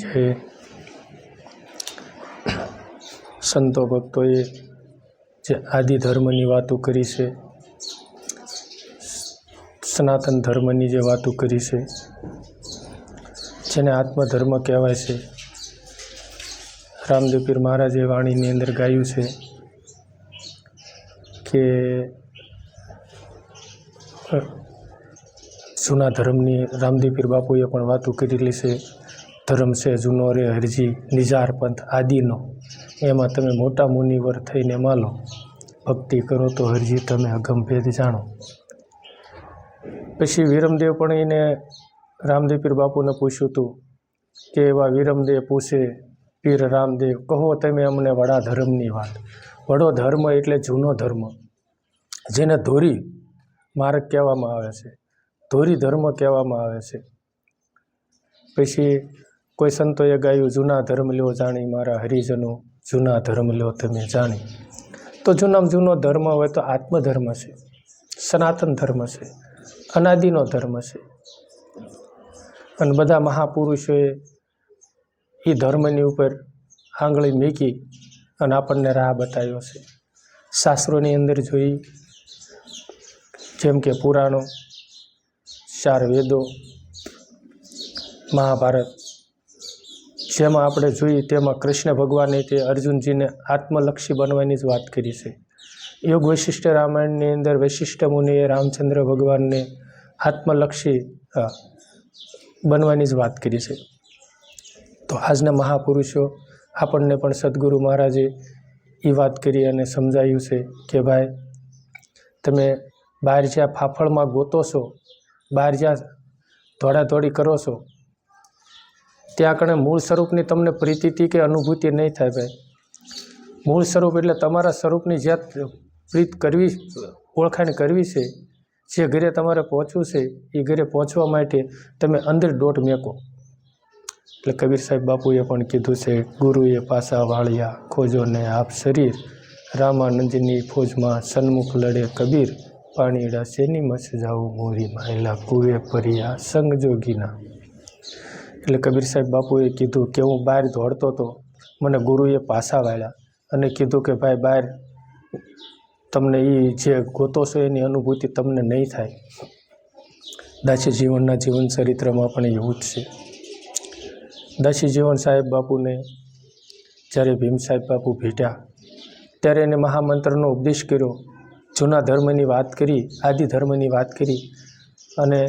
જે સંતો ભક્તોએ જે આદિ ધર્મની વાતો કરી છે, સનાતન ધર્મની જે વાતો કરી છે, જેને આત્મધર્મ કહેવાય છે, રામદેવ પીર મહારાજે વાણીની અંદર ગાયું છે કે જૂના ધર્મની રામદેવ પીર બાપુએ પણ વાતો કરેલી છે. ધર્મ છે જૂનો રે હરજી નિજાર પંથ આદિનો, એમાં તમે મોટા મુનિવર થઈને માલો, ભક્તિ કરો તો હરજી તમે અગમ ભેદ જાણો. પછી વિરમદેવ પણ એને રામદેવ પીર બાપુને પૂછ્યું હતું કે એવા વિરમદેવ પૂછે, પીર રામદેવ કહો તમે અમને વડા ધર્મની વાત. વડો ધર્મ એટલે જૂનો ધર્મ, જેને ધોરી માર્ગ કહેવામાં આવે છે, ધોરી ધર્મ કહેવામાં આવે છે. પછી કોઈ સંતોએ ગાયું, જૂના ધર્મ લ્યો જાણી મારા હરિજનો, જૂના ધર્મ લ્યો તમે જાણી. તો જૂનામાં જૂનો ધર્મ હોય તો આત્મધર્મ છે, સનાતન ધર્મ છે, અનાદિનો ધર્મ છે. અને બધા મહાપુરુષોએ એ ધર્મની ઉપર આંગળી મૂકી અને આપણને રાહ બતાવ્યો છે. શાસ્ત્રોની અંદર જોઈ, જેમ કે પુરાણો, 4 વેદો, મહાભારત, જેમાં આપણે જોઈએ તેમાં કૃષ્ણ ભગવાને તે અર્જુનજીને આત્મલક્ષી બનવાની જ વાત કરી છે. યોગ વૈશિષ્ટ રામાયણની અંદર વૈશિષ્ટ મુનિએ રામચંદ્ર ભગવાનને આત્મલક્ષી બનવાની જ વાત કરી છે. તો આજના મહાપુરુષો આપણને પણ સદગુરુ મહારાજે એ વાત કરી અને સમજાયું છે કે ભાઈ તમે બહાર જ્યાં ફાફળમાં ગોતો છો, બહાર જ્યાં દોડાદોડી કરો છો, ત્યાં કણે મૂળ સ્વરૂપની તમને પ્રીતિ કે અનુભૂતિ નહીં થાય. ભાઈ મૂળ સ્વરૂપ એટલે તમારા સ્વરૂપની જ્યાં પ્રીત કરવી, ઓળખાણ કરવી છે, જે ઘરે તમારે પહોંચવું છે, એ ઘરે પહોંચવા માટે તમે અંદર દોટ મેકો. એટલે કબીર સાહેબ બાપુએ પણ કીધું છે, ગુરુએ પાસા વાળ્યા ખોજો ને આપ શરીર, રામાનંદની ફોજમાં સન્મુખ લડે કબીર, પાણીડા શેની મસ જાવું મોરી માયલા કુએ પરિયા સંગ જોગીના. એટલે કબીર સાહેબ બાપુએ કીધું કે હું બહાર દોડતો હતો, મને ગુરુએ પાસા વાળ્યા અને કીધું કે ભાઈ બહાર તમને એ જે ગોતો છો એની અનુભૂતિ તમને નહીં થાય. દાસી જીવનના જીવન ચરિત્રમાં પણ એવું જ છે. દાસી જીવન સાહેબ બાપુને જ્યારે ભીમ સાહેબ બાપુ ભેટ્યા ત્યારે એને મહામંત્રનો ઉપદેશ કર્યો, જૂના ધર્મની વાત કરી, આદિ ધર્મની વાત કરી અને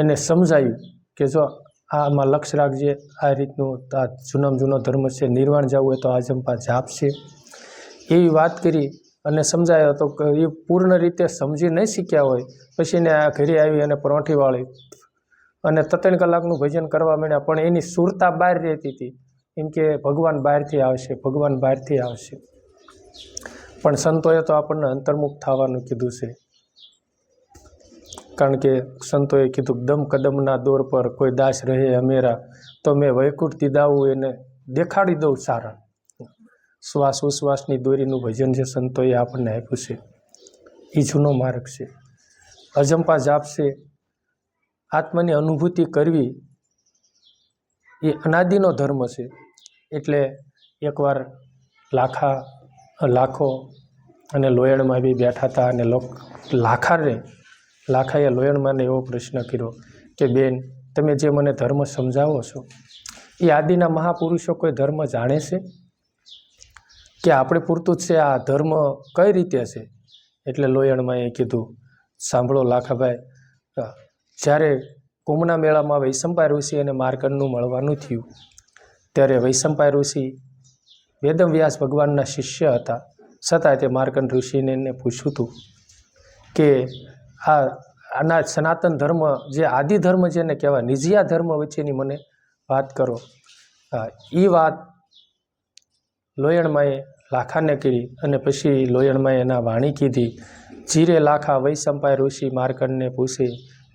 એને સમજાયું કે જો આમાં લક્ષ રાખજે, આ રીતનું આ જૂનામાં જૂનો ધર્મ છે, નિર્વાણ જવું હોય તો આજંપા જાપ છે, એવી વાત કરી અને સમજાયો. તો એ પૂર્ણ રીતે સમજી નહીં શીખ્યા હોય, પછી એને આ ઘરે આવી અને પરોઠી વાળી અને 3 કલાકનું ભજન કરવા માંડ્યા. પણ એની સુરતા બહાર રહેતી હતી, એમ કે ભગવાન બહારથી આવશે, ભગવાન બહારથી આવશે. પણ સંતોએ તો આપણને અંતર્મુખ થવાનું કીધું છે. કારણ કે સંતોએ કીધું, દમ કદમના દોર પર કોઈ દાસ રહે અમેરા, તો મેં વૈકુંઠ દીદાવું એને દેખાડી દઉં સારા. શ્વાસ ઉશ્વાસની દોરીનું ભજન જે સંતોએ આપણને આપ્યું છે, એ જૂનો માર્ગ છે. અજંપા જાપ છે, આત્માની અનુભૂતિ કરવી એ અનાદિનો ધર્મ છે. એટલે એકવાર લાખો અને લોયણમાં બી બેઠા હતા અને લાખાએ લોયણમાંને એવો પ્રશ્ન કર્યો કે બેન, તમે જે મને ધર્મ સમજાવો છો એ આદિના મહાપુરુષો કોઈ ધર્મ જાણે છે કે આપણે પૂરતું જ છે? આ ધર્મ કઈ રીતે છે? એટલે લોયણમાં એ કીધું, સાંભળો લાખાભાઈ, જ્યારે કુંભના મેળામાં વૈશંપાય ઋષિ અને માર્કંડનું મળવાનું થયું ત્યારે વૈશંપાય ઋષિ વેદવ્યાસ ભગવાનના શિષ્ય હતા, છતાં તે માર્કંડ ઋષિને એને પૂછ્યું હતું કે આના સનાતન ધર્મ જે આદિ ધર્મ જેને કહેવાય, નિજિયા ધર્મ વચ્ચેની મને વાત કરો. એ વાત લોયણમાએ લાખાને કરી અને પછી લોયણમાએ એના વાણી કીધી, જીરે લાખા વૈશંપાય ઋષિ માર્કંડને પૂછે,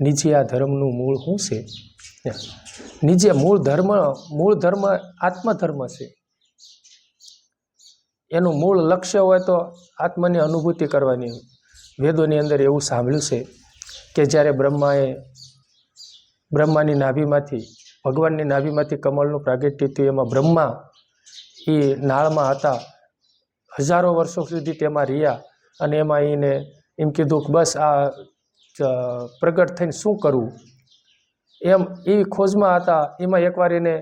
નિજિયા ધર્મનું મૂળ શું છે? નિજે મૂળ ધર્મ આત્મધર્મ છે. એનું મૂળ લક્ષ્ય હોય તો આત્માની અનુભૂતિ કરવાની. વેદોની અંદર એવું સાંભળ્યું છે કે જ્યારે બ્રહ્માની નાભીમાંથી ભગવાનની નાભીમાંથી કમળનું પ્રાગટ્ય થયું. એમાં બ્રહ્મા એ નાળમાં હતા, હજારો વર્ષો સુધી તેમાં રહ્યા અને એમાં એને એમ કીધું કે બસ આ પ્રગટ થઈને શું કરવું, એમ એવી ખોજમાં હતા. એમાં એકવાર એને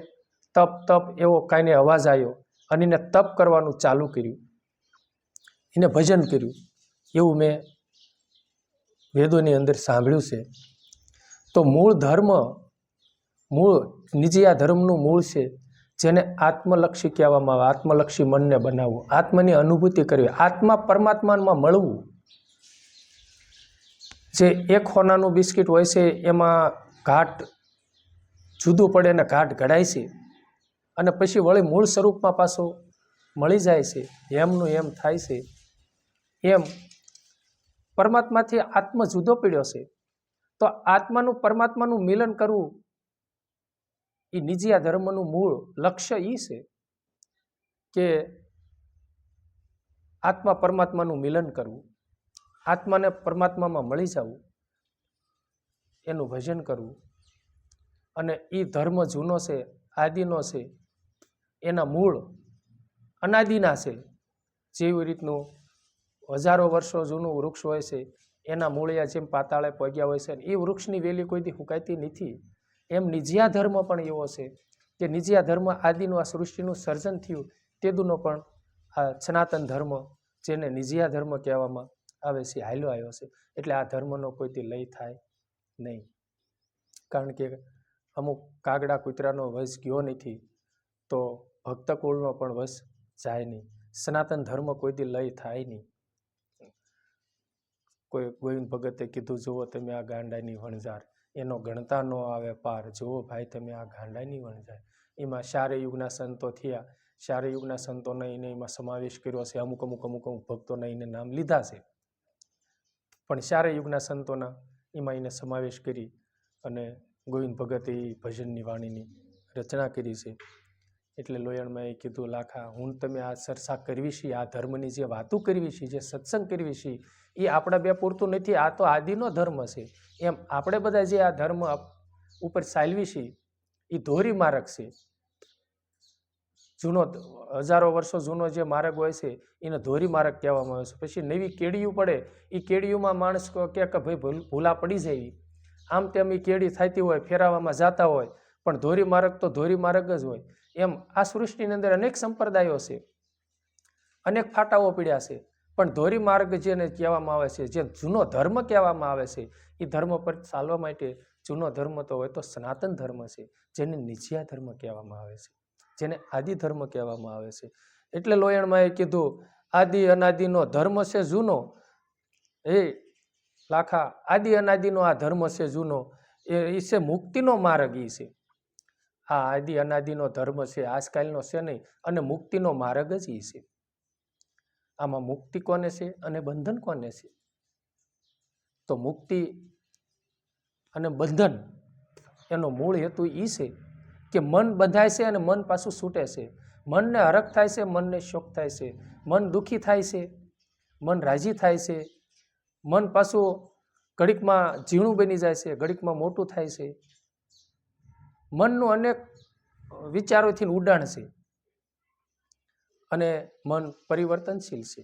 તપ તપ એવો કાંઈને અવાજ આવ્યો અને એને તપ કરવાનું ચાલુ કર્યું, એને ભજન કર્યું. એવું મેં વેદોની અંદર સાંભળ્યું છે. તો મૂળ ધર્મ, મૂળ નિજિયા ધર્મનું મૂળ છે જેને આત્મલક્ષી કહેવામાં આવે. આત્મલક્ષી મનને બનાવવું, આત્માની અનુભૂતિ કરવી, આત્મા પરમાત્મામાં મળવું. જે એક હોનાનું બિસ્કિટ હોય છે એમાં ઘાટ જુદું પડે ને ઘાટ ઘડાય છે અને પછી વળી મૂળ સ્વરૂપમાં પાછો મળી જાય છે, એમનું એમ થાય છે. એમ પરમાત્માથી આત્મા જુદો પડ્યો છે. તો આત્માનું પરમાત્માનું મિલન કરવું એ નિજિયા ધર્મનું મૂળ લક્ષ્ય એ છે કે આત્મા પરમાત્માનું મિલન કરવું, આત્માને પરમાત્મામાં મળી જવું, એનું ભજન કરવું. અને એ ધર્મ જૂનો છે, આદિનો છે, એના મૂળ અનાદિના છે. જેવી રીતનું હજારો વર્ષો જૂનું વૃક્ષ હોય છે, એના મૂળિયા જેમ પાતાળે પગ્યા હોય છે, એ વૃક્ષની વેલી કોઈથી હુકાતી નથી. એમ નિજિયા ધર્મ પણ એવો છે કે નિજિયા ધર્મ આદિનું આ સૃષ્ટિનું સર્જન થયું તેદુનો પણ આ સનાતન ધર્મ જેને નિજિયા ધર્મ કહેવામાં આવે છે હાલ્યો આવ્યો છે. એટલે આ ધર્મનો કોઈથી લય થાય નહીં, કારણ કે અમુક કાગડા કૂતરાનો વશ ગયો નથી તો ભક્ત કુળનો પણ વશ જાય નહીં. સનાતન ધર્મ કોઈથી લય થાય નહીં. કોઈ ગોવિંદ ભગતે કીધું, જુઓ તમે આ ગાંડાની વણઝાર, એનો ગણતા ન આવે પાર. જુઓ ભાઈ તમે આ ગાંડાની વણઝાર. એમાં શારે યુગના સંતો થયા, શારે યુગના સંતોને એને એમાં સમાવેશ કર્યો છે. અમુક અમુક અમુક અમુક ભક્તોને એને નામ લીધા છે, પણ શારે યુગના સંતોના એમાં એને સમાવેશ કરી અને ગોવિંદ ભગતે એ ભજનની વાણીની રચના કરી છે. એટલે લોયણમાં એ કીધું, લાખા હું તમે આ ચર્ચા કરવી છે, આ ધર્મની જે વાતો કરવી છે, જે સત્સંગ કરવી છે, એ આપણા બે પૂરતું નથી. આ તો આદિનો ધર્મ છે. એમ આપણે બધા જે આ ધર્મ ઉપર ચાલવી છે એ ધોરી માર્ગ છે. જૂનો હજારો વર્ષો જૂનો જે માર્ગ હોય છે એને ધોરી માર્ગ કહેવામાં આવે છે. પછી નવી કેડીયું પડે, એ કેડીયુંમાં માણસ કે ભાઈ ભૂલા પડી જાય, આમ તેમ એ કેડી થતી હોય, ફેરાવામાં જતા હોય, પણ ધોરી માર્ગ તો ધોરી માર્ગ જ હોય. એમ આ સૃષ્ટિની અંદર અનેક સંપ્રદાયો છે, અનેક ફાટાઓ પીડ્યા છે, પણ ધોરી માર્ગ જેને કહેવામાં આવે છે, જે જૂનો ધર્મ કહેવામાં આવે છે, એ ધર્મ પર ચાલવા માટે જૂનો ધર્મ તો હોય તો સનાતન ધર્મ છે, જેને નિજિયા ધર્મ કહેવામાં આવે છે, જેને આદિ ધર્મ કહેવામાં આવે છે. એટલે લોયણમાં એ કીધું, આદિ અનાદિનો ધર્મ છે જૂનો. એ લાખા આદિ અનાદિનો આ ધર્મ છે જૂનો, એ છે મુક્તિનો માર્ગ. એ છે આ આદિ અનાદિનો ધર્મ છે, આજકાલનો છે નહીં, અને મુક્તિનો માર્ગ જ એ છે. આમાં મુક્તિ કોને છે અને બંધન કોને છે? તો મુક્તિ અને બંધન એનો મૂળ હેતુ એ છે કે મન બંધાય છે અને મન પાછું છૂટે છે. મનને હરખ થાય છે, મનને શોક થાય છે, મન દુઃખી થાય છે, મન રાજી થાય છે, મન પાછું ઘડીકમાં ઝીણું બની જાય છે, ઘડીકમાં મોટું થાય છે. મનનું અનેક વિચારોથી ઉડાણ છે અને મન પરિવર્તનશીલ છે.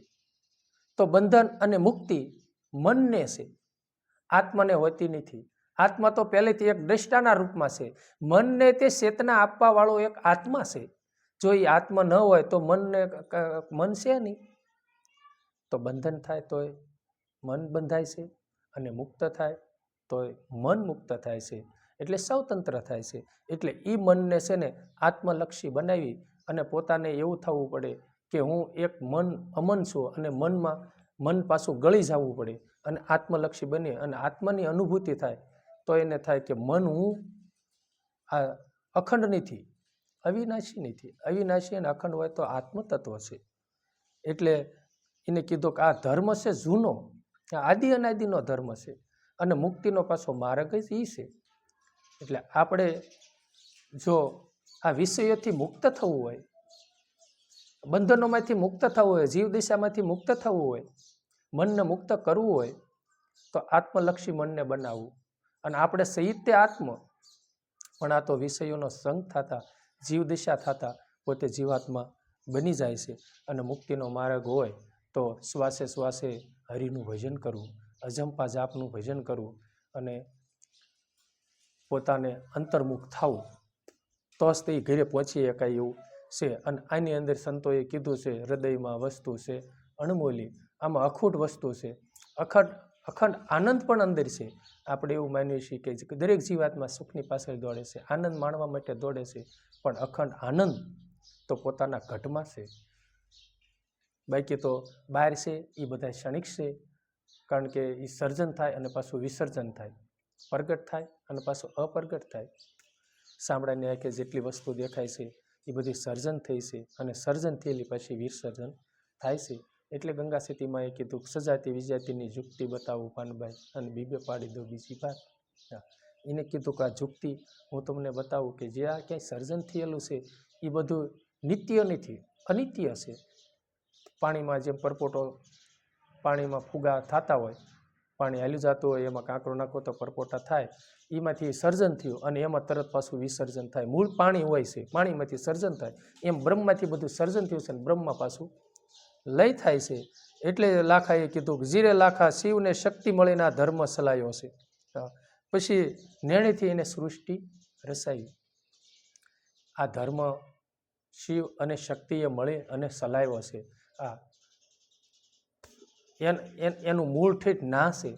તો બંધન અને મુક્તિ મનને છે, આત્માને હોતી નથી. આત્મા તો પહેલેથી એક દ્રષ્ટાના રૂપમાં છે. મનને તે ચેતના આપવા વાળો એક આત્મા છે. જો એ આત્મા ન હોય તો મનને મન છે નહીં. તો બંધન થાય તોય મન બંધાય છે અને મુક્ત થાય તોય મન મુક્ત થાય છે, એટલે સ્વતંત્ર થાય છે. એટલે એ મનને છે ને આત્મલક્ષી બનાવી અને પોતાને એવું થવું પડે કે હું એક મન અમન છું, અને મન પાછું ગળી જવું પડે અને આત્મલક્ષી બને અને આત્માની અનુભૂતિ થાય. તો એને થાય કે મન હું આ અખંડ નથી, અવિનાશી નથી. અવિનાશી અને અખંડ હોય તો આત્મતત્વ છે. એટલે એને કીધું કે આ ધર્મ છે જૂનો, આદિ અનાદિનો ધર્મ છે, અને મુક્તિનો પાછો માર્ગ જ એ છે. એટલે આપણે જો આ વિષયોથી મુક્ત થવું હોય, બંધનોમાંથી મુક્ત થવું હોય, જીવ દિશામાંથી મુક્ત થવું હોય, મનને મુક્ત કરવું હોય, તો આત્મલક્ષી મનને બનાવવું. અને આપણે સહિત્ય આત્મ પણ આ તો વિષયોનો સંગ થતા જીવદશા થતા પોતે જીવાત્મા બની જાય છે અને મુક્તિનો માર્ગ હોય તો શ્વાસે શ્વાસે હરિનું ભજન કરવું, અજંપા જાપનું ભજન કરવું અને પોતાને અંતર્મુખ થવું તો જ તે ઘરે પહોંચી શકાય એવું છે. અને આની અંદર સંતોએ કીધું છે હૃદયમાં વસ્તુ છે અણમોલી, આમાં અખૂટ વસ્તુ છે, અખંડ આનંદ પણ અંદર છે. આપણે એવું માનીએ છીએ કે દરેક જીવાત્મા સુખની પાછળ દોડે છે, આનંદ માણવા માટે દોડે છે, પણ અખંડ આનંદ તો પોતાના ઘટમાં છે. બાકી તો બહાર છે એ બધા ક્ષણિક છે, કારણ કે એ સર્જન થાય અને પાછું વિસર્જન થાય, પ્રગટ થાય અને પાછું અપ્રગટ થાય. સાંભળાની આંખે જેટલી વસ્તુ દેખાય છે એ બધી સર્જન થઈ છે અને સર્જન થયેલી પછી વિસર્જન થાય છે. એટલે ગંગા સતીમાં એ કીધું સજાતી વિજાતીની જુક્તિ બતાવું પાનભાઈ અને બીબે પાડી દો બીજી વાત. એને કીધું કે આ જુક્તિ હું તમને બતાવું કે જે આ ક્યાંય સર્જન થયેલું છે એ બધું નિત્ય નથી, અનિત્ય છે. પાણીમાં જેમ પરપોટો, પાણીમાં ફુગા થતા હોય, પાણી હાલ્યું જતું હોય, એમાં કાંકરો નાખો તો પરપોટા થાય, એમાંથી સર્જન થયું અને એમાં તરત પાછું વિસર્જન થાય. મૂળ પાણી હોય છે, પાણીમાંથી સર્જન થાય. એમ બ્રહ્મમાંથી બધું સર્જન થયું છે અને બ્રહ્મમાં પાછું લય થાય છે. એટલે લાખાએ કીધું કે જીરે લાખા શિવને શક્તિ મળીને આ ધર્મ સલાયો છે. પછી નેણેથી એને સૃષ્ટિ રસાવી. આ ધર્મ શિવ અને શક્તિએ મળે અને સલાયો છે. આ એનું મૂળ ઠેઠ ના છે.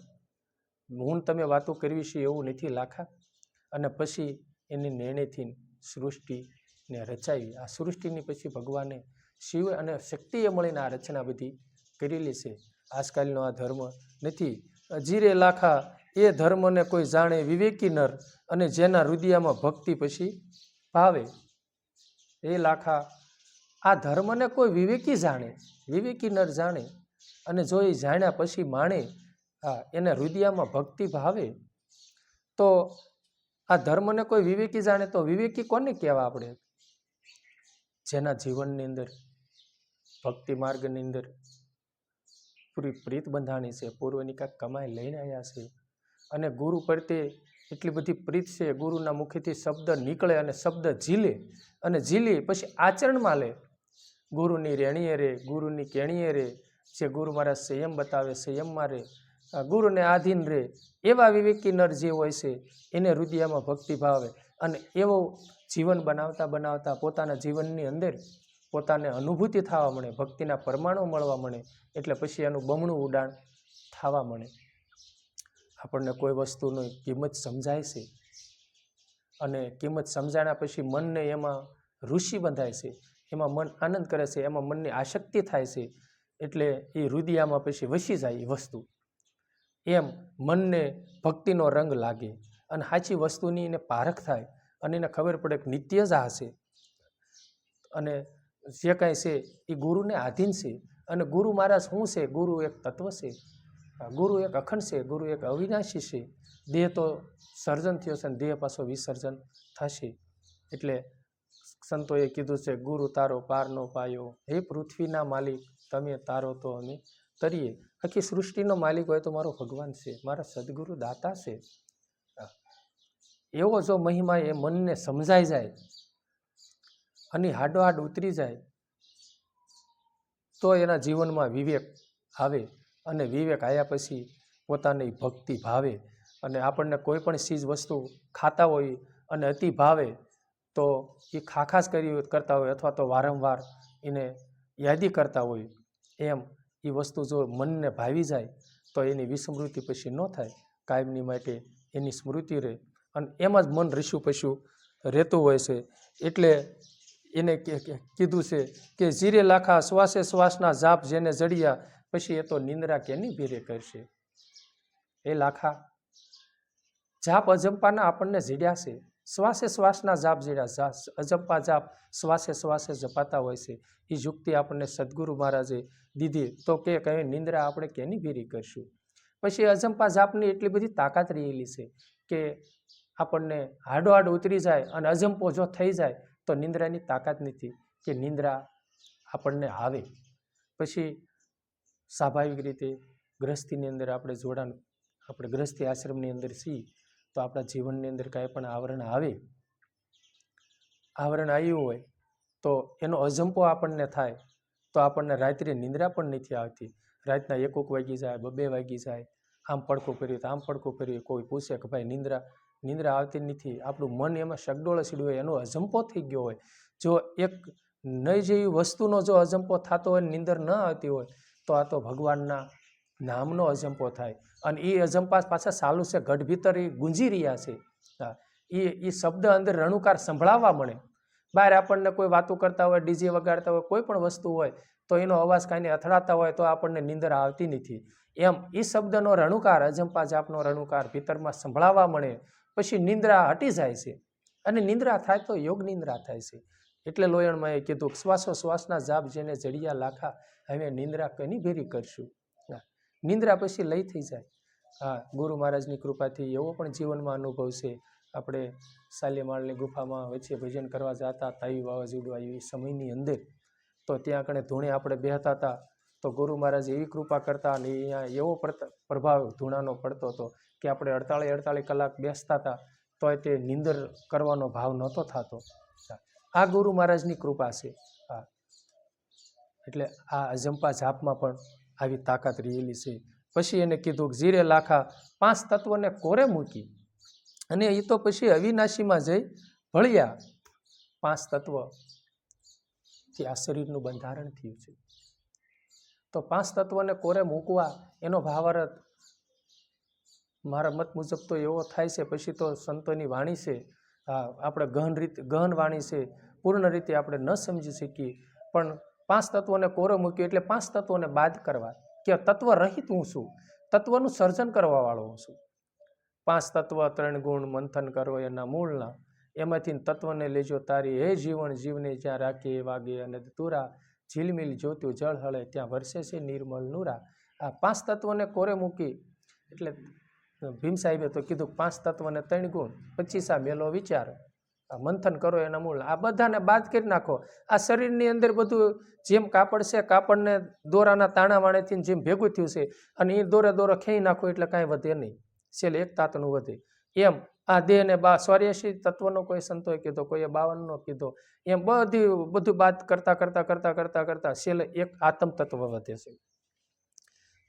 હું તમે વાતો કરવી છે એવું નથી લાખા. અને પછી એની નિર્ણયથી સૃષ્ટિને રચાવી. આ સૃષ્ટિની પછી ભગવાને શિવ અને શક્તિએ મળીને આ રચના બધી કરેલી છે. આજકાલનો આ ધર્મ નથી. જીરે લાખા એ ધર્મને કોઈ જાણે વિવેકી નર, અને જેના હૃદયમાં ભક્તિ પછી ભાવે. એ લાખા આ ધર્મને કોઈ વિવેકી જાણે, વિવેકી નર જાણે, અને જો એ જાણ્યા પછી માણે, એને હૃદયમાં ભક્તિ ભાવે, તો આ ધર્મને કોઈ વિવેકી જાણે તો વિવેકી કોને કહેવા આપણે? જેના જીવનની અંદર ભક્તિ માર્ગની અંદર પૂરી પ્રીત બંધાણી છે, પૂર્વની કાંઈક કમાઈ લઈને આવ્યા છે, અને ગુરુ પ્રત્યે એટલી બધી પ્રીત છે, ગુરુના મુખેથી શબ્દ નીકળે અને શબ્દ ઝીલે, અને ઝીલી પછી આચરણમાં લે. ગુરુની રેણીએ રે, ગુરુની કેણીએ રે, જે ગુરુ મારા સંયમ બતાવે સંયમમાં રે, ગુરુને આધીન રે. એવા વિવેકી નર જે હોય છે એને હૃદયમાં ભક્તિ ભાવે, અને એવો જીવન બનાવતા બનાવતા પોતાના જીવનની અંદર પોતાને અનુભૂતિ થવા મળે, ભક્તિના પરમાણુ મળવા મળે, એટલે પછી એનું બમણું ઉડાણ થવા મળે. આપણને કોઈ વસ્તુની કિંમત સમજાય છે, અને કિંમત સમજાયા પછી મનને એમાં રુચિ બંધાય છે, એમાં મન આનંદ કરે છે, એમાં મનની આસક્તિ થાય છે, એટલે એ હૃદયમાં પછી વસી જાય એ વસ્તુ. એમ મનને ભક્તિનો રંગ લાગે અને સાચી વસ્તુની એને પારખ થાય, અને એને ખબર પડે કે નિત્ય જ આ છે, અને જે કાંઈ છે એ ગુરુને આધીન છે. અને ગુરુ મહારાજ શું છે? ગુરુ એક તત્વ છે, ગુરુ એક અખંડ છે, ગુરુ એક અવિનાશી છે. દેહ તો સર્જન થયો છે અને દેહ પાછો વિસર્જન થશે. એટલે સંતોએ કીધું છે ગુરુ તારો પારનો પાયો, હે પૃથ્વીના માલિક તમે તારો તો અમે તરીએ. આખી સૃષ્ટિનો માલિક હોય તો મારો ભગવાન છે, મારા સદગુરુ દાતા છે. એવો જો મહિમા એ મનને સમજાઈ જાય અને હાડોહાડ ઉતરી જાય તો એના જીવનમાં વિવેક આવે, અને વિવેક આવ્યા પછી પોતાની ભક્તિ ભાવે. અને આપણને કોઈ પણ ચીજ વસ્તુ ખાતા હોય અને અતિ ભાવે તો એ ખાખાસ કરતા હોય, અથવા તો વારંવાર એને યાદી કરતા હોય. એમ એ વસ્તુ જો મનને ભાવી જાય તો એની વિસ્મૃતિ પછી ન થાય, કાયમની માટે એની સ્મૃતિ રહે, અને એમાં જ મન રીશું પશું રહેતું હોય છે. એટલે એને કીધું છે કે જીરે લાખા શ્વાસે શ્વાસના જાપ જેને જડિયા, પછી એ તો નિંદ્રા કેની ભીરે કરશે. એ લાખા જાપ અજંપાના આપણને જડ્યા છે, શ્વાસે શ્વાસના જાપ જડ્યા, અજંપા જાપ શ્વાસે શ્વાસે જપાતા હોય છે. એ યુક્તિ આપણને સદગુરુ મહારાજે દીધી, તો કે કઈ નિંદ્રા આપણે કેની ભીરી કરશું. પછી અજંપા જાપની એટલી બધી તાકાત રહેલી છે કે આપણને હાડોહાડ ઉતરી જાય, અને અજંપો જો થઈ જાય તો નિંદ્રાની તાકાત નથી કે નિંદ્રા આપણને આવે. પછી સ્વાભાવિક રીતે ગ્રસ્તીની અંદર આપણે જોડાણ, આપણે ગ્રસ્તી આશ્રમની અંદર છીએ તો આપણા જીવનની અંદર કાંઈ પણ આવરણ આવે આવરણ આવ્યું હોય તો એનો અજંપો આપણને થાય તો આપણને રાત્રે નિંદ્રા પણ નથી આવતી. રાતના 1 વાગી જાય, 2 વાગી જાય, આમ પડખું કર્યું તો આમ પડખું કર્યું, કોઈ પૂછે કે ભાઈ નિંદ્રા આવતી નથી, આપણું મન એમાં શકડોળ સીડ્યું હોય, એનો અજંપો થઈ ગયો હોય. જો એક નહીં જેવી વસ્તુનો જો અજંપો થતો હોય, નિંદર ન આવતી હોય, તો આ તો ભગવાનના નામનો અજંપો થાય. અને એ અજંપા પાછા ચાલુ છે, ગઢ ભીતર એ ગુંજી રહ્યા છે. એ શબ્દ અંદર રણુકાર સંભળાવવા મળે. બહાર આપણને કોઈ વાતો કરતા હોય, ડીજે વગાડતા હોય, કોઈ પણ વસ્તુ હોય તો એનો અવાજ કાંઈને અથડાતા હોય તો આપણને નિંદર આવતી નથી. એમ એ શબ્દનો રણુકાર, અજંપા જાપનો રણુકાર ભીતરમાં સંભળાવવા મળે, પછી નિંદ્રા હટી જાય છે. અને નિંદ્રા થાય તો યોગ નિંદ્રા થાય છે. એટલે લોયણમાં એ કીધું, શ્વાસોશ્વાસના જાપ જેને જડિયા લાખા, હવે નિંદ્રા કની ભેરી કરશું. નિંદ્રા પછી લઈ થઈ જાય. હા, ગુરુ મહારાજની કૃપાથી એવો પણ જીવનમાં અનુભવ છે. આપણે સાલીમાળની ગુફામાં વચ્ચે ભજન કરવા જતા, તાવી વાવાઝોડું આવ્યું એ સમયની અંદર, તો ત્યાં કણે ધૂણે આપણે બેહતા હતા, તો ગુરુ મહારાજ એવી કૃપા કરતા અને અહીંયા એવો પ્રભાવ ધૂણાનો પડતો હતો કે આપણે 48 કલાક બેસતા હતા તોય તે નિંદર કરવાનો ભાવ નહોતો થતો. આ ગુરુ મહારાજની કૃપા છે. હા, એટલે આ અજંપા જાપમાં પણ આવી તાકાત રહેલી છે. પછી એને કીધું, જીરે લાખા 5 તત્વને કોરે મૂકી, અને એ તો પછી અવિનાશીમાં જઈ ભળ્યા. 5 તત્વથી આ શરીરનું બંધારણ થયું છે. તો 5 તત્વને કોરે મૂકવા એનો ભાવાર્થ મારા મત મુજબ તો એવો થાય છે. પછી તો સંતોની વાણી છે, આપણે ગહન વાણી છે, પૂર્ણ રીતે આપણે ન સમજી શકીએ. પણ 5 તત્વોને કોરે મૂક્યું એટલે 5 તત્વોને બાદ કરવા, કે તત્વ રહિત હું છું, તત્વનું સર્જન કરવા વાળો હું છું. 5 તત્વ 3 ગુણ મંથન કરો એના મૂળના, એમાંથી તત્વને લેજો તારી, હે જીવન જીવને જ્યાં રાખે વાગે અને તુરા, ઝીલમિલ જોતું જળ હળે ત્યાં વરસે છે નિર્મળ નુરા. આ 5 તત્વોને કોરે મૂકી એટલે ભીમ સાહેબે તો કીધું 5 તત્વને 3 ગુણ, 25 મેલો વિચાર, મંથન કરો એના મૂળ, આ બધાને બાદ કરી નાખો. આ શરીરની અંદર બધું જેમ કાપડ છે, કાપડને દોરાના તાણા વાણેથી જેમ ભેગું થયું છે, અને એ દોરે ખેઈ નાખો એટલે કાંઈ વધે નહીં, છેલ્લે 1 તાતનું વધે. એમ આ દેહને 84 તત્વનો કોઈ સંતોએ કીધો, કોઈએ 52નો કીધો. એમ બધું બાદ કરતા છેલ્લે 1 આત્મ તત્વ વધે છે.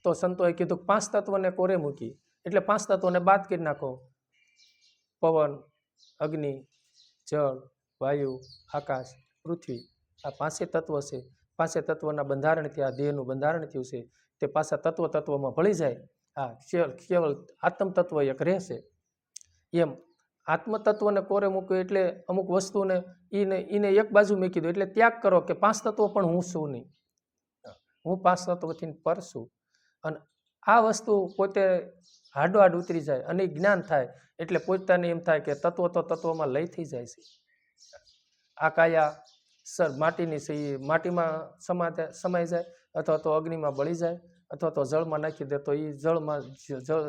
તો સંતોએ કીધું 5 તત્વને કોરે મૂકી એટલે 5 તત્વોને બાદ કરી નાખો. પવન, અગ્નિ, જળ, વાયુ, આકાશ, પૃથ્વી, આ 5 તત્વ છે. 5 તત્વના બંધારણથી આ દેહનું બંધારણ થયું છે. તે પાછા તત્વમાં ભળી જાય. હા, કેવલ આત્મ તત્વ એક રહેશે. એમ આત્મતત્વને કોરે મૂક્યું એટલે અમુક વસ્તુને એને એક બાજુ મૂકી દો, એટલે ત્યાગ કરો કે 5 તત્વો પણ હું છું નહીં, હું 5 તત્વથી પર છું. અને આ વસ્તુ પોતે હાડોહાડ ઉતરી જાય અને જ્ઞાન થાય એટલે પોતાને એમ થાય કે તત્વ તો તત્વમાં લઈ થઈ જાય છે. આ કાયા માટીની છે, એ માટીમાં સમાઈ જાય, અથવા તો અગ્નિમાં બળી જાય, અથવા તો જળમાં નાખી દે તો એ જળ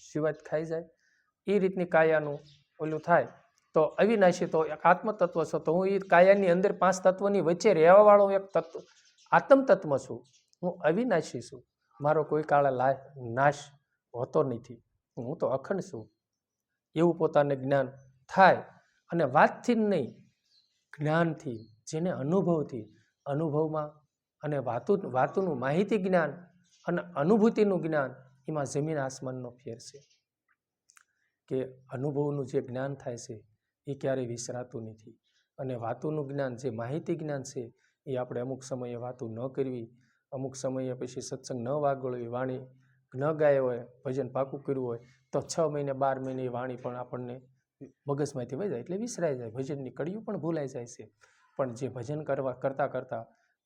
સિવાય ખાઈ જાય. એ રીતની કાયાનું ઓલું થાય. તો અવિનાશી તો એક આત્મતત્વ છે. તો હું એ કાયાની અંદર 5 તત્વની વચ્ચે રહેવાવાળો એક તત્વ આત્મતત્વ છું. હું અવિનાશી છું, મારો કોઈ કાળે નાશ હોતો નથી, હું તો અખંડ છું. એવું પોતાને જ્ઞાન થાય. અને વાતથી જ નહીં, જ્ઞાનથી, જેને અનુભવમાં અને વાતોનું માહિતી જ્ઞાન અને અનુભૂતિનું જ્ઞાન, એમાં જમીન આસમાનનો ફેર છે. કે અનુભવનું જે જ્ઞાન થાય છે એ ક્યારેય વિસરાતું નથી. અને વાતોનું જ્ઞાન, જે માહિતી જ્ઞાન છે, એ આપણે અમુક સમયે વાતો ન કરવી, અમુક સમયે પછી સત્સંગ ન વાગળવી, વાણી ન ગાય હોય, ભજન પાકું કર્યું હોય તો 6 મહિને 12 મહિને એ વાણી પણ આપણને મગજમાંથી વહી જાય એટલે વિસરાઈ જાય. ભજનની કડીઓ પણ ભૂલાઈ જાય છે. પણ જે ભજન કરતાં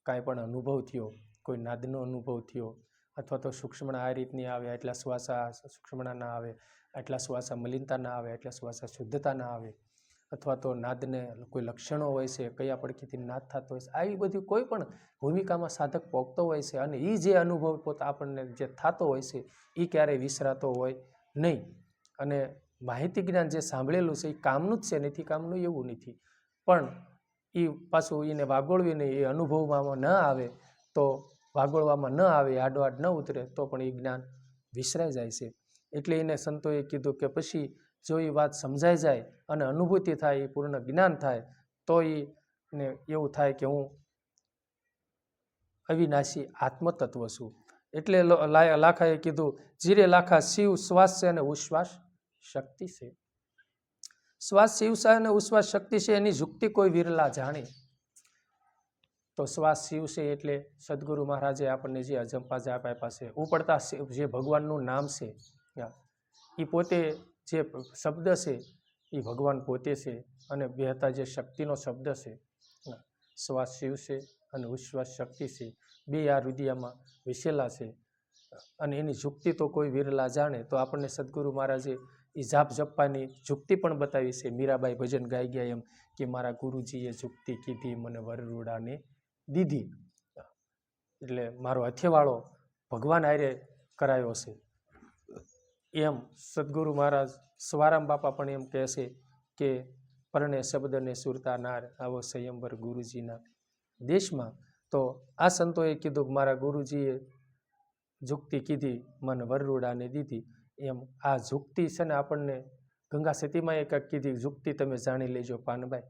કાંઈ પણ અનુભવ થયો, કોઈ નાદનો અનુભવ થયો, અથવા તો સૂક્ષ્મણા આ રીતની આવે, આટલા શ્વાસા સૂક્ષ્મણા ના આવે, આટલા શ્વાસા મલિનતા ના આવે, આટલા શ્વાસા શુદ્ધતા ના આવે, અથવા તો નાદને કોઈ લક્ષણો હોય છે, કયા પડખેથી નાદ થતો હોય છે, આવી બધી કોઈ પણ ભૂમિકામાં સાધક પોગતો હોય છે. અને એ જે અનુભવ પોતે આપણને જે થતો હોય છે એ ક્યારેય વિસરાતો હોય નહીં. અને માહિતી જ્ઞાન જે સાંભળેલું છે એ કામનું જ છે, નથી કામનું એવું નથી. પણ એ પાછું એને વાગોળવીને એ અનુભવવામાં ન આવે, તો વાગોળવામાં ન આવે, આડોઆડ ન ઉતરે, તો પણ એ જ્ઞાન વિસરાઈ જાય છે. એટલે એને સંતોએ કીધું કે પછી જો એ વાત સમજાઈ જાય અને અનુભૂતિ થાય, એ પૂર્ણ જ્ઞાન થાય, તો એને એવું થાય કે હું અવિનાશી આત્મતત્વ છું. એટલે લાખાએ કીધું, જીરે લાખા શિવ શ્વાસ છે અને ઉશ્વાસ શક્તિ છે. શ્વાસ શિવ છે અને ઉશ્વાસ શક્તિ છે, એની યુક્તિ કોઈ વિરલા જાણે. તો શ્વાસ શિવ છે એટલે સદગુરુ મહારાજે આપણને જે અજંપા જાપ આપ્યા છે, ઉપડતા જે ભગવાનનું નામ છે એ પોતે જે શબ્દ છે એ ભગવાન પોતે છે, અને બેહતા જે શક્તિનો શબ્દ છે, શ્વાસ શિવ છે અને ઉશ્વાસ શક્તિ છે, બે આ રુદિયામાં વિસેલા છે. અને એની યુક્તિ તો કોઈ વિરલા જાણે. તો આપણને સદગુરુ મહારાજે એ જાપ જપવાની યુક્તિ પણ બતાવી છે. મીરાબાઈ ભજન ગાઈ ગયા એમ કે મારા ગુરુજીએ યુક્તિ કીધી મને વરરૂડાને દીધી. એટલે મારો હથેવાળો ભગવાન હારે કરાયો છે. એમ સદગુરુ મહારાજ સવારામ બાપા પણ એમ કહે છે કે પરણે શબ્દને સુરતા નાર આવો સંયમવર ગુરુજીના દેશમાં. તો આ સંતોએ કીધું મારા ગુરુજીએ યુક્તિ કીધી મને વરરૂડાને દીધી. એમ આ યુક્તિ છે ને આપણને ગંગા સતીમાં એક કીધી યુક્તિ તમે જાણી લેજો પાનભાઈ.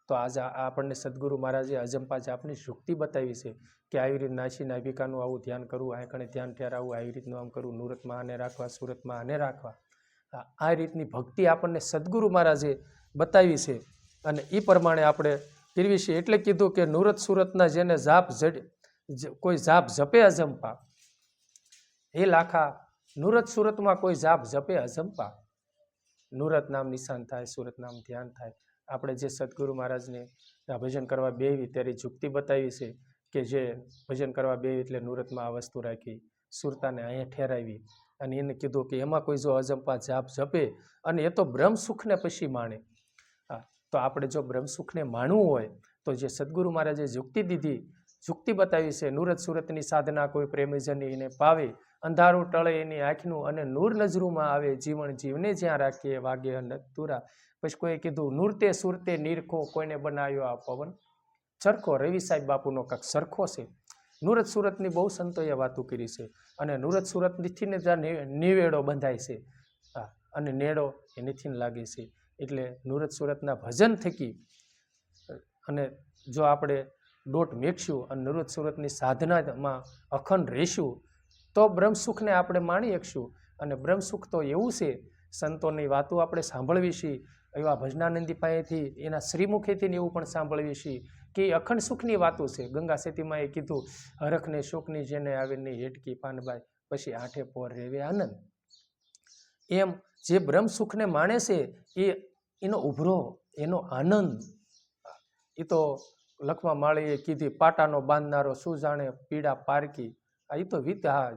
તો આજે આપણને સદગુરુ મહારાજે અજંપા જાપની યુક્તિ બતાવી છે કે આવી રીતે નાસી નાભિકાનું આવું ધ્યાન કરવું, આંકણે ધ્યાન ઠેરાવવું, આવી રીતનું આમ કરવું, નુરતમાં આને રાખવા, સુરતમાં આને રાખવા. આ રીતની ભક્તિ આપણને સદગુરુ મહારાજે બતાવી છે અને એ પ્રમાણે આપણે કરવી છે. એટલે કીધું કે નુરત સુરતના જેને જાપ કોઈ જાપ જપે અજંપા, એ લાખા નુરત સુરતમાં કોઈ જાપ જપે અજંપા. નુરત નામ નિશાન થાય, સુરત નામ ધ્યાન થાય. આપણે જે સદગુરુ મહારાજને ભજન કરવા બેવી ત્યારે યુક્તિ બતાવી છે કે જે ભજન કરવા બેવી એટલે નુરતમાં આ વસ્તુ રાખી, સુરતાને અહીંયા ઠેરાવી. અને એને કીધું કે એમાં કોઈ જો અજંપા જાપ જપે અને એ તો બ્રહ્મ સુખને પછી માણે. તો આપણે જો બ્રહ્મ સુખને માણવું હોય તો જે સદગુરુ મહારાજે યુક્તિ દીધી, યુક્તિ બતાવી છે, નુરત સુરતની સાધના કોઈ પ્રેમીજન એને પાવે, અંધારું ટળે એની આંખનું અને નૂર નજરૂમાં આવે, જીવન જીવને જ્યાં રાખીએ વાગે નતુરા. પછી કોઈ કીધું નૂરતે સુરતે નીરખો, કોઈને બનાવ્યો આ પવન ચરખો. રવિ સાહેબ બાપુનો કાંક સરખો છે. નુરત સુરતની બહુ સંતોએ વાતો કરી છે અને નુરત સુરતથી ને ત્યાં નિવેડો બંધાય છે અને નેડો એનીથી લાગે છે. એટલે નુરત સુરતના ભજન થકી અને જો આપણે દોટ મેકશું અને નુરત સુરતની સાધનામાં અખંડ રહીશું તો બ્રહ્મસુખને આપણે માણી શકશું. અને બ્રહ્મસુખ તો એવું છે, સંતોની વાતો આપણે સાંભળવી છીએ, એવા ભજનાનંદી પાસેથી એના શ્રીમુખેથી એવું પણ સાંભળવી છીએ કે અખંડ સુખની વાતો છે. ગંગા સતીમાં એ કીધું હરખને શોકની જેને આવે નહીં હેટકી પાનબાઈ, પછી આઠે પોર રેવે આનંદ. એમ જે બ્રહ્મ સુખને માણે છે એનો ઉભરો, એનો આનંદ, એ તો લખમા માળીએ કીધી પાટાનો બાંધનારો શું જાણે પીડા પારકી. એ તો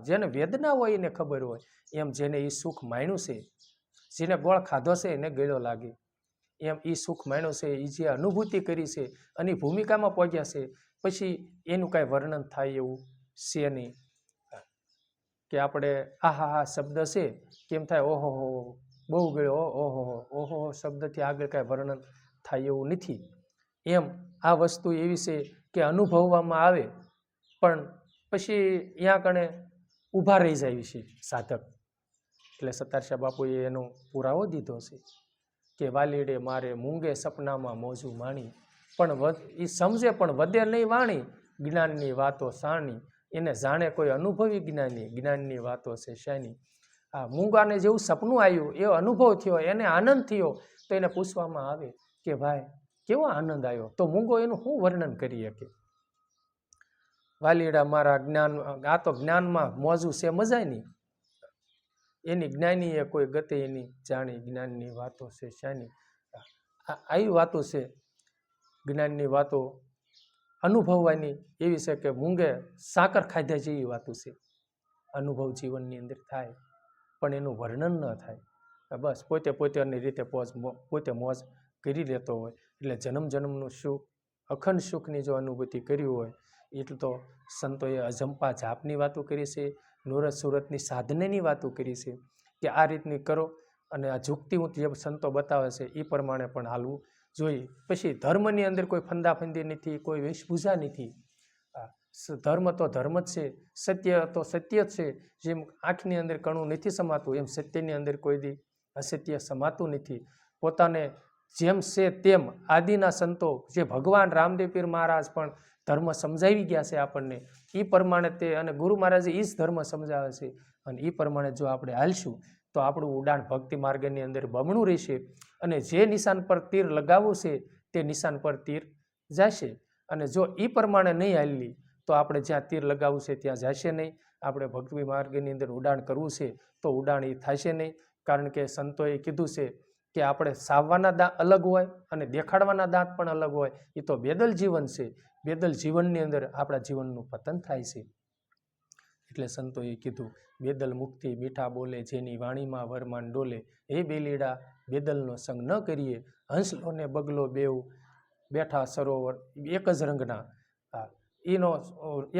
જેને વેદના હોય એને ખબર હોય. એમ જેને એ સુખ માણ્યું છે, જેને ગોળ ખાધો છે એને ગળ્યો લાગે. એમ એ સુખ માણ્યું છે, એ જે અનુભૂતિ કરી છે અને ભૂમિકામાં પહોંચ્યા છે, પછી એનું કાંઈ વર્ણન થાય એવું છે નહીં કે આપણે આહા શબ્દ છે કેમ થાય ઓહો હો બહુ ગળ્યો, ઓહો ઓહો શબ્દથી આગળ કાંઈ વર્ણન થાય એવું નથી. એમ આ વસ્તુ એવી છે કે અનુભવવામાં આવે પણ પછી અહીંયા કણે ઊભા રહી જાય છે સાધક. એટલે સતારશા બાપુએ એનો પુરાવો દીધો છે કે વાલીડે મારે મૂંગે સપનામાં મોજું માણી, પણ એ સમજે પણ વધે નહીં વાણી, જ્ઞાનની વાતો સાણી, એને જાણે કોઈ અનુભવી જ્ઞાની, જ્ઞાનની વાતો છે શાની. આ મૂંગાને જેવું સપનું આવ્યું, એવો અનુભવ થયો, એને આનંદ થયો, તો એને પૂછવામાં આવે કે ભાઈ કેવો આનંદ આવ્યો, તો મૂંગો એનું શું વર્ણન કરી શકે. વાલીડા મારા જ્ઞાન, આ તો જ્ઞાનમાં મોજું છે મજાય નહીં, એની જ્ઞાનીએ કોઈ ગતે એની જાણી, જ્ઞાનની વાતો છે શાની. આવી વાતો છે, જ્ઞાનની વાતો અનુભવવાની એવી છે કે મૂંગે સાકર ખાધા જેવી વાતો છે. અનુભવ જીવનની અંદર થાય પણ એનું વર્ણન ન થાય. બસ પોતાની રીતે પોતે મોજ કરી લેતો હોય. એટલે જન્મ જન્મનું સુખ, અખંડ સુખની જો અનુભૂતિ કરી હોય એટલે તો સંતોએ અજંપા જાપની વાતો કરી છે, નુરત સુરતની સાધનાની વાતો કરી છે કે આ રીતની કરો અને આ યુક્તિ જે સંતો બતાવે છે એ પ્રમાણે પણ હાલવું જોઈએ. પછી ધર્મની અંદર કોઈ ફંદાફંદી નથી, કોઈ વેશભૂષા નથી. ધર્મ તો ધર્મ જ છે, સત્ય તો સત્ય જ છે. જેમ આંખની અંદર કણું નથી સમાતું એમ સત્યની અંદર કોઈ દી અસત્ય સમાતું નથી. પોતાને જેમ છે તેમ આદિના સંતો જે ભગવાન રામદેવ પીર મહારાજ પણ ધર્મ સમજાવી ગયા છે આપણને, એ પ્રમાણે તે અને ગુરુ મહારાજે એ જ ધર્મ સમજાવે છે અને એ પ્રમાણે જો આપણે હાલશું તો આપણું ઉડાણ ભક્તિ માર્ગની અંદર બમણું રહેશે અને જે નિશાન પર તીર લગાવવું છે તે નિશાન પર તીર જશે. અને જો એ પ્રમાણે નહીં હાલી તો આપણે જ્યાં તીર લગાવવું છે ત્યાં જશે નહીં. આપણે ભક્તિ માર્ગની અંદર ઉડાણ કરવું છે તો ઉડાણ એ થશે નહીં. કારણ કે સંતોએ કીધું છે કે આપણે સાવવાના દાંત અલગ હોય અને દેખાડવાના દાંત પણ અલગ હોય. એ તો બેદલ જીવન છે. બેદલ જીવનની અંદર આપણા જીવનનું પતન થાય છે. એટલે સંતોએ કીધું, બેદલ મુક્તિ મીઠા બોલે, જેની વાણીમાં વરમાન ડોલે. એ બેલીડા બેદલનો સંગ ન કરીએ, હંસલો ને બગલો બેઉ બેઠા સરોવર એક જ રંગના. એનો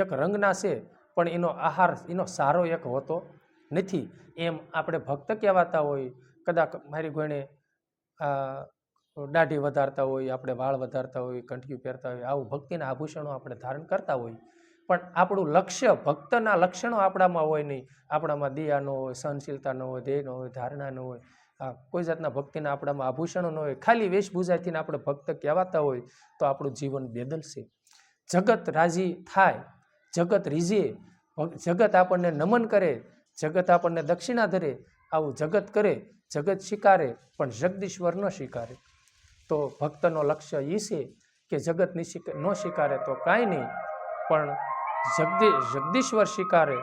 એક રંગના છે પણ એનો આહાર એનો સારો એક હોતો નથી. એમ આપણે ભક્ત કહેવાતા હોય, કદાચ મારી ગોણે દાઢી વધારતા હોય, આપણે વાળ વધારતા હોય, કંઠિયું પહેરતા હોય, આવું ભક્તિના આભૂષણો આપણે ધારણ કરતા હોય, પણ આપણું લક્ષ્ય ભક્તના લક્ષણો આપણામાં હોય નહીં. આપણામાં દયા ન હોય, સહનશીલતા ન હોય, ધ્યેય ન હોય, ધારણા ન હોય, કોઈ જાતના ભક્તિના આપણામાં આભૂષણો ન હોય, ખાલી વેશભૂષાથી આપણે ભક્ત કહેવાતા હોય તો આપણું જીવન બેદલ છે. જગત રાજી થાય, જગત રીઝે, જગત આપણને નમન કરે, જગત આપણને દક્ષિણા ધરે, આવું જગત કરે, જગત સ્વીકારે પણ જગદીશ્વર ન સ્વીકારે. તો ભક્તનો લક્ષ્ય એ છે કે જગત ન સ્વીકારે તો કાંઈ નહીં, પણ જગદીશ્વર સ્વીકારે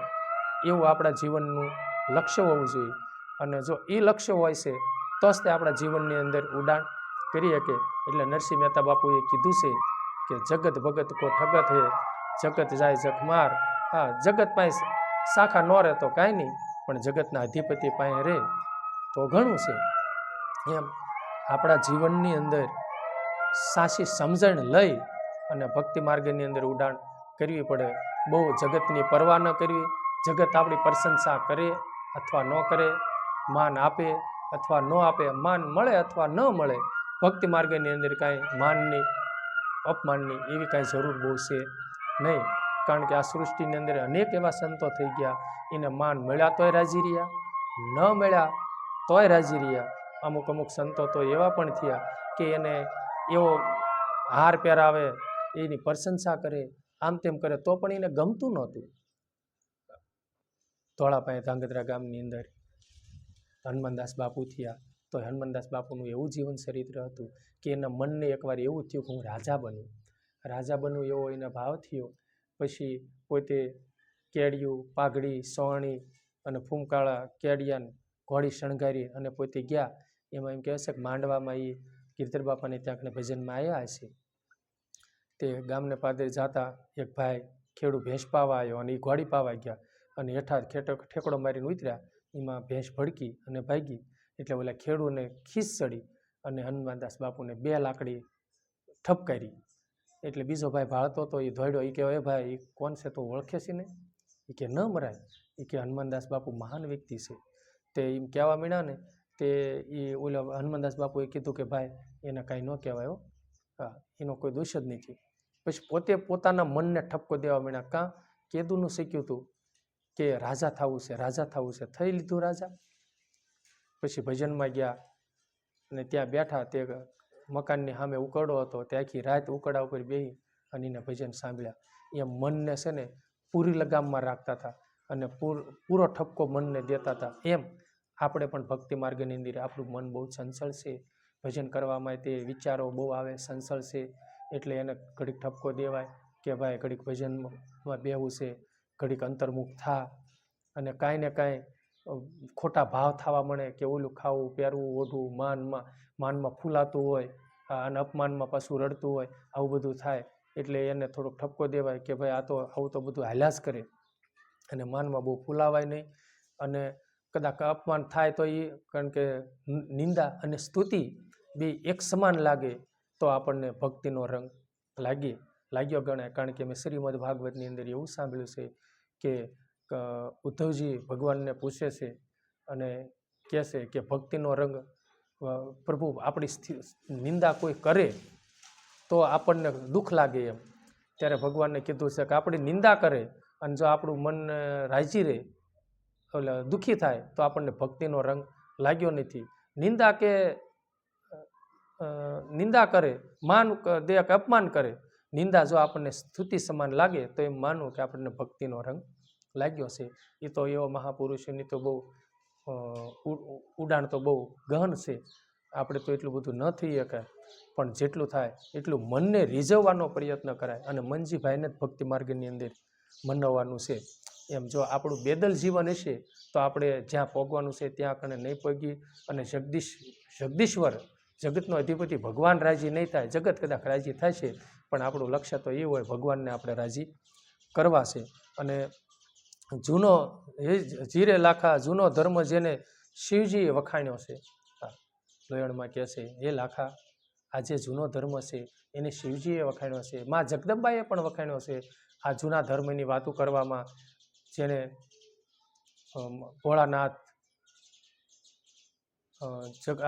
એવું આપણા જીવનનું લક્ષ્ય હોવું જોઈએ. અને જો એ લક્ષ્ય હોય છે તો જ તે આપણા જીવનની અંદર ઉડાણ કરી શકે. એટલે નરસિંહ મહેતા બાપુએ કીધું છે કે જગત ભગત કો ઠગત હે, જગત જાય જખમાર. જગત પાસે શાખા ન રહે તો કાંઈ નહીં, પણ જગતના અધિપતિ પાસે રહે તો ઘણું છે. એમ આપણા જીવનની અંદર સાચી સમજણ લઈ અને ભક્તિ માર્ગની અંદર ઉડાણ કરવી પડે. બહુ જગતની પરવા ન કરવી. જગત આપણી પ્રશંસા કરે અથવા ન કરે, માન આપે અથવા ન આપે, માન મળે અથવા ન મળે, ભક્તિ માર્ગની અંદર કાંઈ માનની અપમાનની એવી કાંઈ જરૂર બહુ છે નહીં. કારણ કે આ સૃષ્ટિની અંદર અનેક એવા સંતો થઈ ગયા, એને માન મળ્યા તોય રાજી રહ્યા, ન મળ્યા તોય રાજી રહ્યા. અમુક સંતો તો એવા પણ થયા કે એને એવો હાર પહેરાવે, એની પ્રશંસા કરે, આમ તેમ કરે તો પણ એને ગમતું નહોતું. ધોળાપાએ ધાંગધ્રા ગામની અંદર હનુમાનદાસ બાપુ થયા તો હનુમાનદાસ બાપુનું એવું જીવન ચરિત્ર હતું કે એના મનને એકવાર એવું થયું કે હું રાજા બનું એવો એને ભાવ થયો. પછી પોતે કેડિયું, પાઘડી, સોણી અને ફૂમકાળા કેડિયાને ઘોડી શણગારી અને પોતે ગયા. એમાં એમ કહે છે કે માંડવામાં એ ગિરધર બાપાને ત્યાં ભજનમાં આવ્યા હશે. તે ગામને પાદરે જતા એક ભાઈ ખેડૂ ભેંસ પાવા આવ્યો અને એ ઘોડી પાવા ગયા અને હેઠા ઠેકડો મારીને ઉતર્યા. એમાં ભેંસ ભડકી અને ભાગી. એટલે ઓલા ખેડૂને ખીસ ચડી અને હનુમાનદાસ બાપુને 2 લાકડી ઠપકારી. એટલે બીજો ભાઈ ભાળતો હતો, એ દોડ્યો. એ કહે, એ ભાઈ એ કોણ છે, તો ઓળખે છે ને? એ કે ન મરાય. એ કે હનુમાનદાસ બાપુ મહાન વ્યક્તિ છે. તે એમ કહેવા માંડ્યા ને તે એ ઓલા હનુમાનદાસ બાપુએ કીધું કે ભાઈ એને કાંઈ ન કહેવાય, એનો કોઈ દોષ જ નથી. પછી પોતે પોતાના મનને ઠપકો દેવા માંડ્યા. કાં કેદુનું શીખ્યું હતું કે રાજા થવું છે, થઈ લીધું રાજા. પછી ભજનમાં ગયા અને ત્યાં બેઠા. તે મકાનની સામે ઉકરડો હતો, તે આખી રાત ઉકરડા ઉપર બેસી અને એને ભજન સાંભળ્યા. એમ મનને છે ને પૂરી લગામમાં રાખતા હતા અને પૂરો ઠપકો મનને દેતા હતા. એમ આપણે પણ ભક્તિ માર્ગની અંદર આપણું મન બહુ ચંચળ છે, ભજન કરવામાં તે વિચારો બહુ આવે, ચંચળ છે. એટલે એને ઘડીક ઠપકો દેવાય કે ભાઈ ઘડીક ભજનમાં બેહવું છે, ઘડીક અંતર્મુખ થા. અને કાંઈ ને કાંઈ ખોટા ભાવ થવા મળે કે ઓલું ખાવું, પહેરવું, ઓઢવું, માનમાં ફૂલાતું હોય અને અપમાનમાં પાછું રડતું હોય, આવું બધું થાય. એટલે એને થોડોક ઠપકો દેવાય કે ભાઈ આવું તો બધું હાલ્યા જ કરે અને માનમાં બહુ ફૂલાવાય નહીં. અને કદાચ અપમાન થાય તો એ, કારણ કે નિંદા અને સ્તુતિ બે એક સમાન લાગે તો આપણને ભક્તિનો રંગ લાગ્યો ગણાય. કારણ કે મેં શ્રીમદ ભાગવતની અંદર એવું સાંભળ્યું છે કે ઉદ્ધવજી ભગવાનને પૂછે છે અને કહે છે કે ભક્તિનો રંગ પ્રભુ આપણી નિંદા કોઈ કરે તો આપણને દુઃખ લાગે એમ. ત્યારે ભગવાનને કીધું છે કે આપણી નિંદા કરે અને જો આપણું મન રાજી રહે, એટલે દુઃખી થાય તો આપણને ભક્તિનો રંગ લાગ્યો નથી. નિંદા કે નિંદા કરે, માન દે કે અપમાન કરે, નિંદા જો આપણને સ્તુતિ સમાન લાગે તો એમ માનવું કે આપણને ભક્તિનો રંગ લાગ્યો છે. એ તો એવો મહાપુરુષોની તો બહુ ઉડાણ તો બહુ ગહન છે. આપણે તો એટલું બધું ન થઈ શકાય, પણ જેટલું થાય એટલું મનને રીઝવવાનો પ્રયત્ન કરાય. અને મનજીભાઈને જ ભક્તિ માર્ગની અંદર મનાવવાનું છે. એમ જો આપણું બેદલ જીવન હશે તો આપણે જ્યાં પહોંચવાનું છે ત્યાં કણે નહીં પહોંચી. અને જગદીશ્વર જગતનો અધિપતિ ભગવાન રાજી નહીં થાય. જગત કદાચ રાજી થાય છે, પણ આપણું લક્ષ્ય તો એ હોય ભગવાનને આપણે રાજી કરવા છે. અને જૂનો જીરે લાખા જૂનો ધર્મ જેને શિવજીએ વખાણ્યો છે. લોયણમાં કહે છે, એ લાખા આ જે જૂનો ધર્મ છે એને શિવજીએ વખાણ્યો છે, મા જગદંબાએ પણ વખાણ્યો છે. આ જૂના ધર્મની વાતો કરવામાં જેને ભોળાનાથ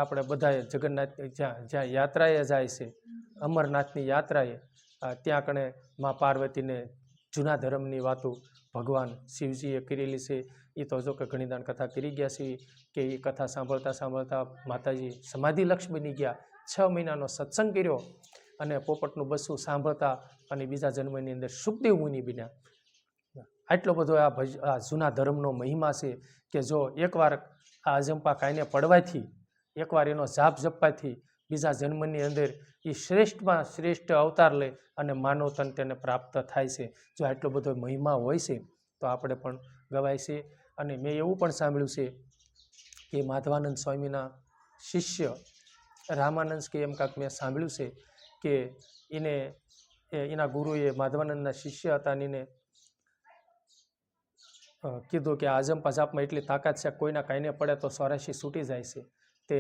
આપણે બધાએ જગન્નાથ જ્યાં યાત્રાએ જાય છે, અમરનાથની યાત્રાએ, ત્યાં કણે મા પાર્વતીને જૂના ધર્મની વાતો ભગવાન શિવજીએ કરેલી છે. એ તો જો કે ઘણી દાન કથા કરી ગયા છે કે એ કથા સાંભળતા સાંભળતા માતાજી સમાધિલક્ષ બની ગયા. 6 મહિનાનો સત્સંગ કર્યો અને પોપટનું બસું સાંભળતા અને બીજા જન્મની અંદર સુખદેવ મુનિ બન્યા. આટલો બધો આ જૂના ધર્મનો મહિમા છે કે જો એકવાર આ અજંપા કાંઈને પડવાથી, એકવાર એનો જાપ જપવાથી બીજા જન્મની અંદર એ શ્રેષ્ઠમાં શ્રેષ્ઠ અવતાર લે અને માનવ તન તેને પ્રાપ્ત થાય છે. જો આટલો બધો મહિમા હોય છે તો આપણે પણ ગવાય છે. અને મેં એવું પણ સાંભળ્યું છે કે માધવાનંદ સ્વામીના શિષ્ય રામાનંદ કે એમ કાંક મેં સાંભળ્યું છે કે એના ગુરુએ માધવાનંદના શિષ્ય હતા એને કીધું કે આ અજંપા જાપમાં એટલી તાકાત છે, કોઈના કાંઈને પડે તો 84 છૂટી જાય છે. તે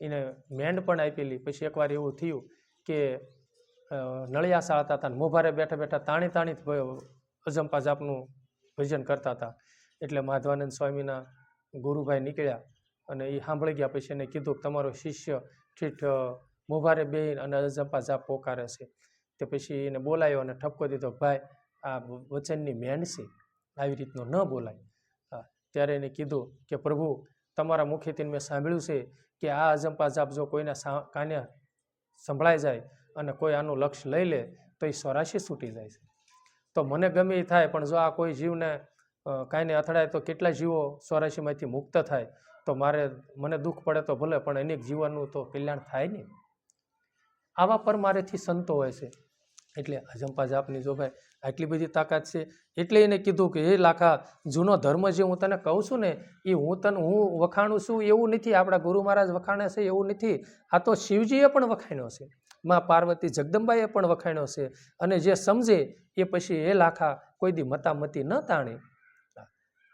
એને મેંડ પણ આપેલી. પછી એકવાર એવું થયું કે નળિયા સાળતા હતા, મોભારે બેઠા બેઠા તાણી તાણી અજંપા જાપનું ભજન કરતા હતા. એટલે માધવાનંદ સ્વામીના ગુરુભાઈ નીકળ્યા અને એ સાંભળી ગયા. પછી એને કીધું કે તમારો શિષ્ય ઠીઠ મોભારે બેહીને અને અજંપા જાપ પોકારે છે. તે પછી એને બોલાયો અને ઠપકો દીધો, ભાઈ આ વચનની મેંડ છે, આવી રીતનો ન બોલાય. ત્યારે એને કીધું કે પ્રભુ તમારા મુખેથી મેં સાંભળ્યું છે કે આ અજંપા જાપ જો કોઈના કાને સંભળાઈ જાય અને કોઈ આનું લક્ષ્ય લઈ લે તો એ 84 છૂટી જાય છે. તો મને ગમે એ થાય, પણ જો આ કોઈ જીવને કાંઈને અથડાય તો કેટલા જીવો 84માંથી મુક્ત થાય. તો મને દુઃખ પડે તો ભલે, પણ અનેક જીવનનું તો કલ્યાણ થાય નહીં. આવા પરમારેથી સંતો હોય છે. એટલે અજંપા જાપની જો ભાઈ આટલી બધી તાકાત છે. એટલે એને કીધું કે હે લાખા, જૂનો ધર્મ જે હું તને કહું છું ને એ હું વખાણું છું એવું નથી, આપણા ગુરુ મહારાજ વખાણે છે એવું નથી. આ તો શિવજીએ પણ વખાણ્યો છે, મા પાર્વતી જગદંબાએ પણ વખાણ્યો છે. અને જે સમજે એ પછી હે લાખા કોઈ દી મતામતી ન તાણે.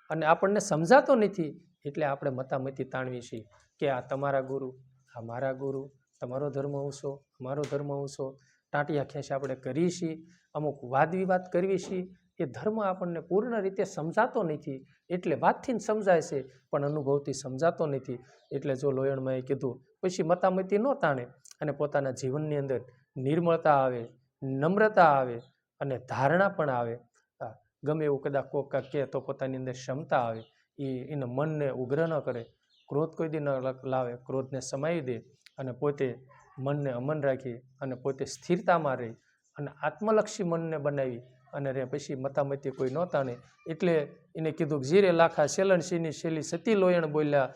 અને આપણને સમજાતો નથી એટલે આપણે મતામતી તાણવી છીએ કે આ તમારા ગુરુ, આ મારા ગુરુ, તમારો ધર્મ ઊંચો, અમારો ધર્મ ઊંચો, ટાંટિયા ખેંચ આપણે કરીએ છીએ, અમુક વાદ વિવાદ કરવી છીએ. એ ધર્મ આપણને પૂર્ણ રીતે સમજાતો નથી. એટલે વાતથી જ સમજાય છે પણ અનુભવથી સમજાતો નથી. એટલે જો લોયણમાં કીધું પછી મતામતી ન તાણે અને પોતાના જીવનની અંદર નિર્મળતા આવે, નમ્રતા આવે અને ધારણા પણ આવે. ગમે એવું કદાચ કોક કહે તો પોતાની અંદર ક્ષમતા આવે. એના મનને ઉગ્ર ન કરે, ક્રોધ કોઈ દી ન લાવે, ક્રોધને સમાવી દે અને પોતે મનને અમન રાખી અને પોતે સ્થિરતામાં રહી અને આત્મલક્ષી મનને બનાવી અને રે પછી મતામતી કોઈ ન તાણે. એટલે એને કીધું કે જીરે લાખા શેલણસિંહની શેલી સતી લોયણ બોલ્યા,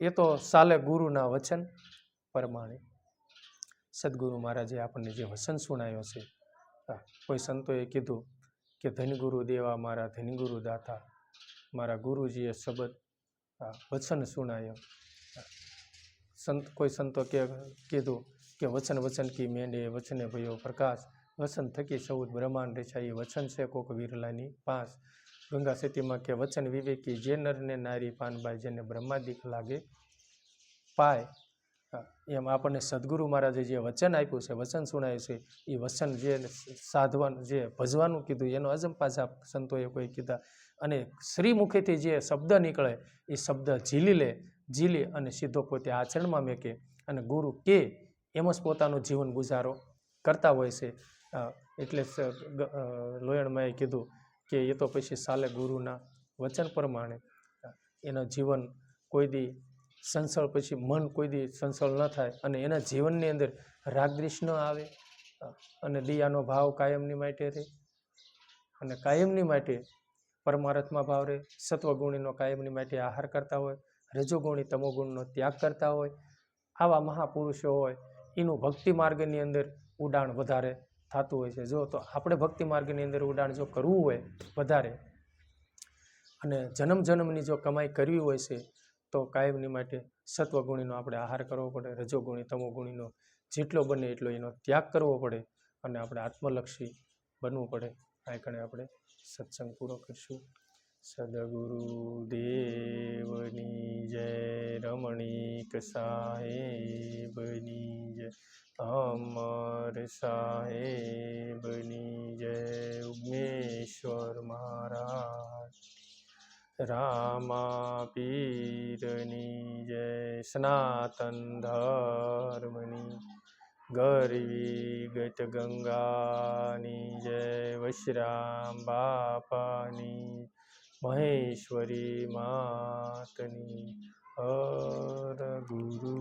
એ તો સાલે ગુરુના વચન પ્રમાણે. સદગુરુ મહારાજે આપણને જે વચન સુણાયો છે, કોઈ સંતોએ કીધું કે ધનગુરુ દેવા મારા ધનગુરુ દાતા, મારા ગુરુજીએ શબ્દ વચન સુણાયો. કોઈ સંતો કીધું કે વચન વચન કી મેંડે વચને ભયો પ્રકાશ, વચન થકી 14 બ્રહ્માંડ રચાય, વચન છે કોક વિરલાની પાસ. ગંગા સતીમાં કે વચન વિવેકી જે નરને નારી પાનબાઈ, જેને બ્રહ્માદિક લાગે પાય. એમ આપણને સદગુરુ મહારાજે જે વચન આપ્યું છે, વચન સુણાયું છે, એ વચન જે સાધવાનું જે ભજવાનું કીધું એનો અજંપા જાપ સંતોએ કોઈ કીધા. અને શ્રી મુખેથી જે શબ્દ નીકળે એ શબ્દ ઝીલી અને સીધો પોતે આચરણમાં મેકે અને ગુરુ કે એમ જ પોતાનું જીવન ગુજારો કરતા હોય છે. એટલે લોયણમાએ કીધું કે એ તો પછી સાલે ગુરુના વચન પ્રમાણે એનું જીવન કોઈ દી સંસળ પછી મન કોઈ દી સંસળ ન થાય અને એના જીવનની અંદર રાગદ્વેષ ન આવે અને દયાનો ભાવ કાયમની માટે રહે અને કાયમની માટે પરમાર્થમાં ભાવ રહે, સત્વગુણીનો કાયમની માટે આહાર કરતા હોય, રજોગુણી તમોગુણનો ત્યાગ કરતા હોય, આવા મહાપુરુષો હોય એનું ભક્તિ માર્ગની અંદર ઉડાણ વધારે થતું હોય છે. જો તો આપણે ભક્તિ માર્ગની અંદર ઉડાણ જો કરવું હોય વધારે અને જન્મ જન્મની જો કમાઈ કરવી હોય છે તો કાયમની માટે સત્વગુણીનો આપણે આહાર કરવો પડે, રજોગુણી તમોગુણીનો જેટલો બને એટલો એનો ત્યાગ કરવો પડે અને આપણે આત્મલક્ષી બનવું પડે. આ કણે આપણે સત્સંગ પૂરો કરશું. સદગુરુ દેવની જય, રમણીક સાહેબની જય, અમર સાહેબની જય, ઉમેશ્વર મહારાજ, રામા પીરની જય, સનાતન ધર્મની, ગરવી ગત ગંગાની જય, વશરામ બાપાની, મહેશ્વરી માતની, હર ગુરુ.